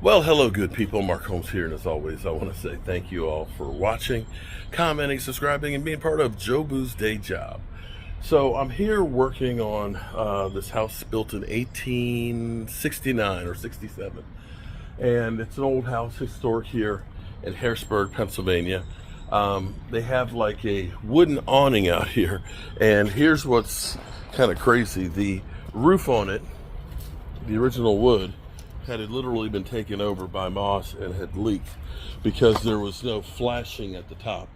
Well, hello, good people. Mark Holmes here, and as always, I want to say thank you all for watching, commenting, subscribing, and being part of Joe Boo's day job. So I'm here working on this house built in 1869 or 67, and it's an old house, historic here in Harrisburg, Pennsylvania. They have like a wooden awning out here, and here's what's kind of crazy. The roof on it, the original wood, had literally been taken over by moss and had leaked because there was no flashing at the top.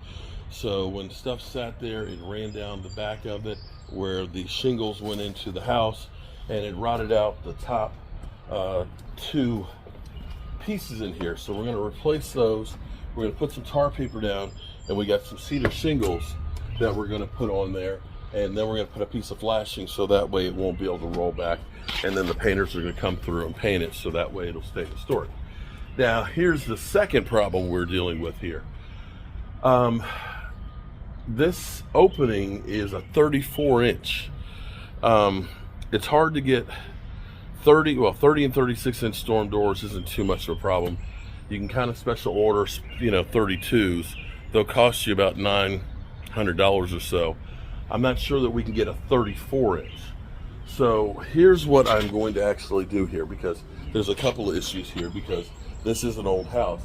So when stuff sat there, it ran down the back of it where the shingles went into the house, and it rotted out the top two pieces in here. So we're going to replace those. We're going to put some tar paper down, and we got some cedar shingles that we're going to put on there, and then we're going to put a piece of flashing so that way it won't be able to roll back, and then the painters are going to come through and paint it so that way it'll stay historic. Now here's the second problem we're dealing with here. This opening is a 34 inch. It's hard to get 30 and 36 inch storm doors isn't too much of a problem. You can kind of special order 32s. They'll cost you about $900 or so. I'm not sure that we can get a 34 inch. So here's what I'm going to actually do here, because there's a couple of issues here, because this is an old house.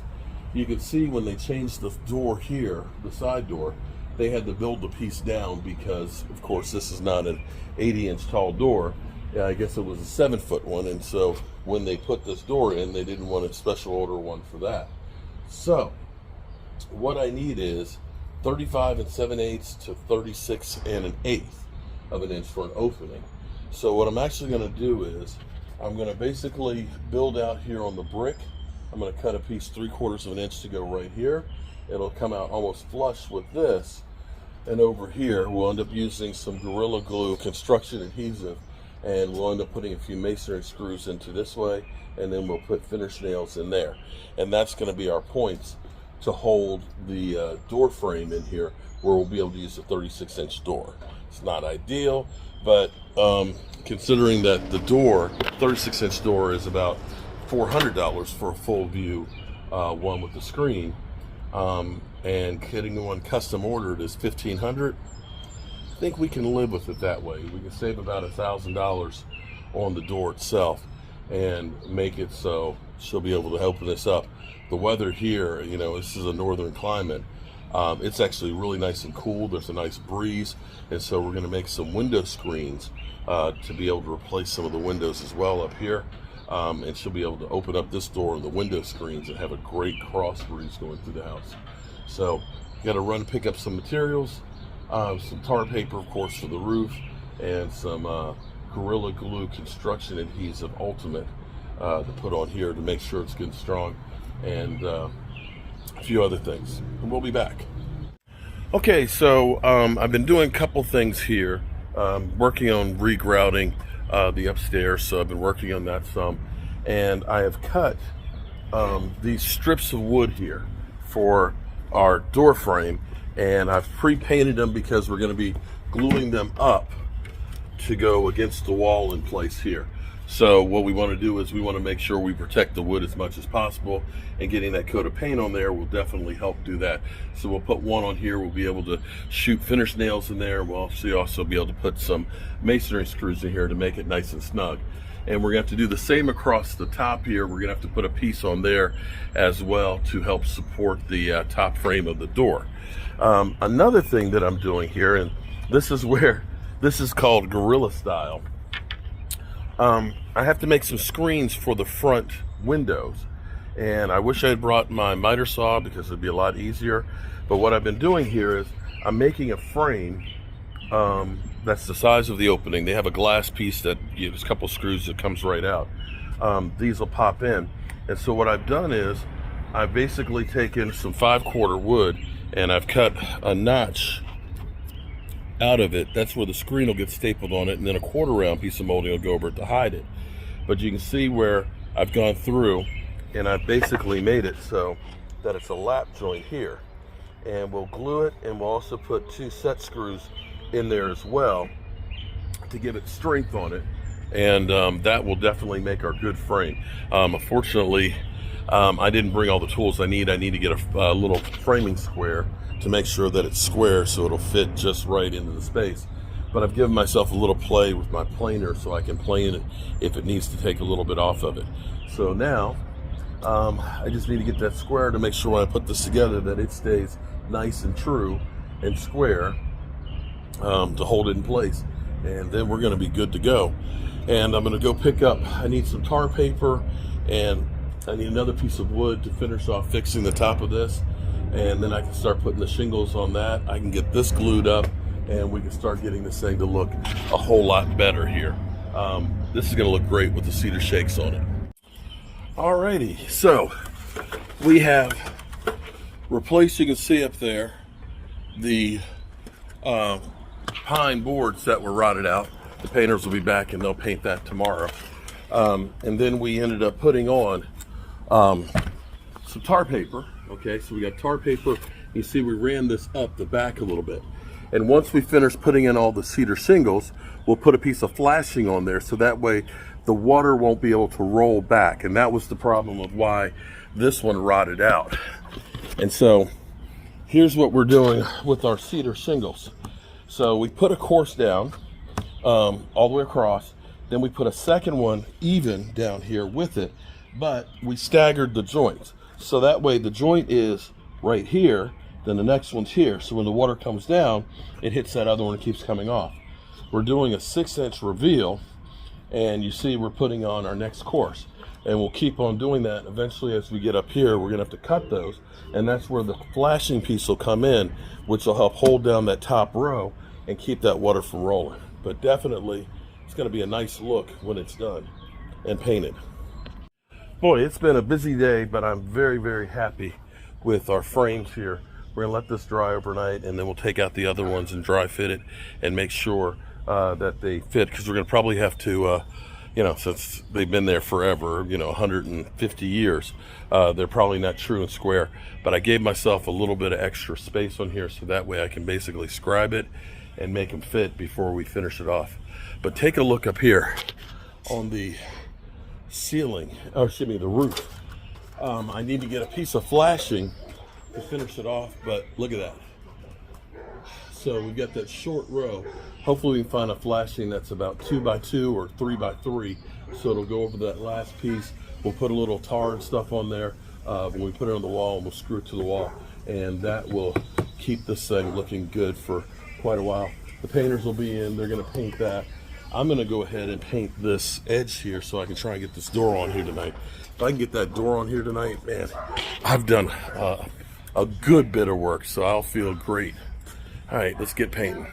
You can see when they changed the door here, the side door, they had to build the piece down because, of course, this is not an 80-inch tall door. Yeah, I guess it was a 7-foot one, and so when they put this door in, they didn't want to special order one for that. So what I need is 35 7/8 to 36 1/8 of an inch for an opening. So what I'm actually going to do is I'm going to basically build out here on the brick. I'm going to cut a piece 3/4 of an inch to go right here. It'll come out almost flush with this, and over here we'll end up using some Gorilla Glue construction adhesive, and we'll end up putting a few masonry screws into this way, and then we'll put finish nails in there, and that's going to be our points to hold the door frame in here, where we'll be able to use a 36-inch door. It's not ideal, but considering that the door, 36-inch door, is about $400 for a full view one with the screen, and getting one custom ordered is $1,500. I think we can live with it that way. We can save about $1,000 on the door itself and make it so she'll be able to open this up. The weather here, this is a northern climate. It's actually really nice and cool. There's a nice breeze, and so we're going to make some window screens to be able to replace some of the windows as well up here. And she'll be able to open up this door and the window screens and have a great cross breeze going through the house. So you got to run pick up some materials, some tar paper, of course, for the roof, and some Gorilla Glue construction adhesive ultimate to put on here to make sure it's good and strong, and a few other things, and we'll be back. Okay, so I've been doing a couple things here, working on regrouting the upstairs, so I've been working on that some, and I have cut these strips of wood here for our door frame, and I've pre-painted them because we're going to be gluing them up to go against the wall in place here. So what we want to do is we want to make sure we protect the wood as much as possible, and getting that coat of paint on there will definitely help do that. So we'll put one on here. We'll be able to shoot finish nails in there. We'll also be able to put some masonry screws in here to make it nice and snug. And we're going to have to do the same across the top here. We're going to have to put a piece on there as well to help support the top frame of the door. Another thing that I'm doing here, and this is called Gorilla Style. I have to make some screens for the front windows, and I wish I had brought my miter saw because it'd be a lot easier. But what I've been doing here is I'm making a frame that's the size of the opening. They have a glass piece that there's a couple screws that comes right out. These will pop in, and so what I've done is I've basically taken some 5/4 wood, and I've cut a notch out of it. That's where the screen will get stapled on it, and then a 1/4 round piece of molding will go over it to hide it. But you can see where I've gone through, and I've basically made it so that it's a lap joint here, and we'll glue it, and we'll also put 2 set screws in there as well to give it strength on it, and that will definitely make our good frame. Unfortunately, I didn't bring all the tools I need. I need to get a little framing square to make sure that it's square so it'll fit just right into the space. But I've given myself a little play with my planer so I can plane it if it needs to take a little bit off of it. So now I just need to get that square to make sure when I put this together that it stays nice and true and square to hold it in place. And then we're going to be good to go. And I'm going to go pick up, I need some tar paper, and I need another piece of wood to finish off fixing the top of this. And then I can start putting the shingles on that. I can get this glued up, and we can start getting this thing to look a whole lot better here. This is going to look great with the cedar shakes on it. Alrighty, so we have replaced, you can see up there, the pine boards that were rotted out. The painters will be back and they'll paint that tomorrow. And then we ended up putting on some tar paper. Okay, so we got tar paper. You see we ran this up the back a little bit. And once we finish putting in all the cedar shingles, we'll put a piece of flashing on there so that way the water won't be able to roll back. And that was the problem of why this one rotted out. And so here's what we're doing with our cedar shingles. So we put a course down all the way across, then we put a second one even down here with it, but we staggered the joints. So that way the joint is right here, then the next one's here. So when the water comes down, it hits that other one and keeps coming off. We're doing a 6-inch reveal, and you see we're putting on our next course. And we'll keep on doing that. Eventually, as we get up here, we're gonna have to cut those, and that's where the flashing piece will come in, which will help hold down that top row and keep that water from rolling. But definitely, it's gonna be a nice look when it's done and painted. Boy, it's been a busy day, but I'm very, very happy with our frames here. We're gonna let this dry overnight, and then we'll take out the other ones and dry fit it and make sure that they fit, because we're gonna probably have to, since they've been there forever, 150 years, they're probably not true and square. But I gave myself a little bit of extra space on here so that way I can basically scribe it and make them fit before we finish it off. But take a look up here on the ceiling, the roof. I need to get a piece of flashing to finish it off, but look at that. So we've got that short row. Hopefully we can find a flashing that's about 2x2 or 3x3, so it'll go over that last piece. We'll put a little tar and stuff on there when we put it on the wall, and we'll screw it to the wall, and that will keep this thing looking good for quite a while. The painters will be in, they're gonna paint that. I'm gonna go ahead and paint this edge here so I can try and get this door on here tonight. If I can get that door on here tonight, man, I've done a good bit of work, so I'll feel great. All right, let's get painting.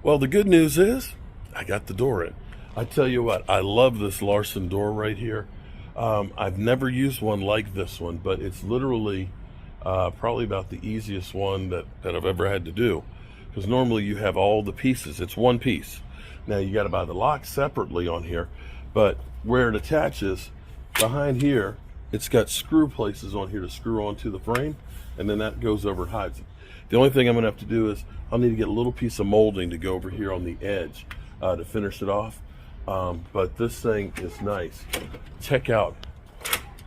Well, the good news is I got the door in. I tell you what, I love this Larson door right here. I've never used one like this one, but it's literally probably about the easiest one that I've ever had to do. Because normally you have all the pieces. It's one piece. Now you got to buy the lock separately on here, but where it attaches behind here, it's got screw places on here to screw onto the frame, and then that goes over and hides it. The only thing I'm gonna have to do is I'll need to get a little piece of molding to go over here on the edge to finish it off. But this thing is nice. Check out,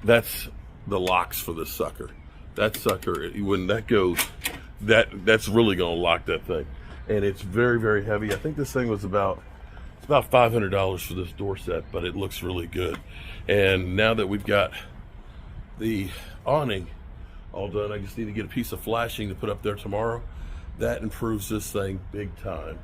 that's the locks for this sucker. That sucker, when that goes, that's really gonna lock that thing. And it's very, very heavy. I think this thing was about $500 for this door set, but it looks really good. And now that we've got the awning all done, I just need to get a piece of flashing to put up there tomorrow. That improves this thing big time.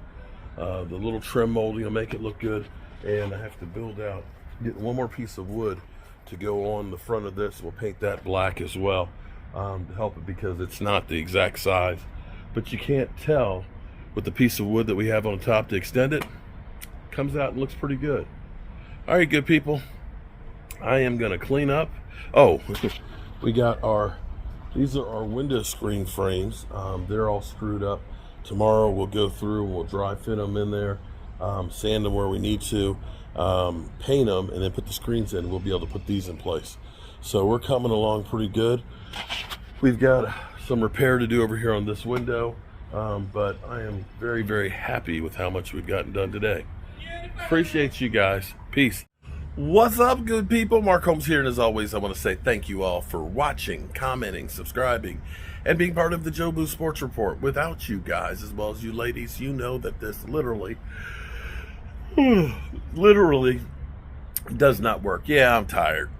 The little trim molding will make it look good, and I have to get one more piece of wood to go on the front of this. We'll paint that black as well to help it, because it's not the exact size, but you can't tell with the piece of wood that we have on top to extend it. Comes out and looks pretty good. All right, good people, I am gonna clean up. Oh, we got these are our window screen frames. They're all screwed up. Tomorrow we'll go through and we'll dry fit them in there, sand them where we need to, paint them, and then put the screens in. We'll be able to put these in place. So we're coming along pretty good. We've got some repair to do over here on this window, but I am very, very happy with how much we've gotten done today. Appreciate you guys. Peace. What's up, good people? Mark Holmes here, and as always, I want to say thank you all for watching, commenting, subscribing, and being part of the Joe Boo Sports Report. Without you guys, as well as you ladies, you know that this literally does not work. Yeah, I'm tired.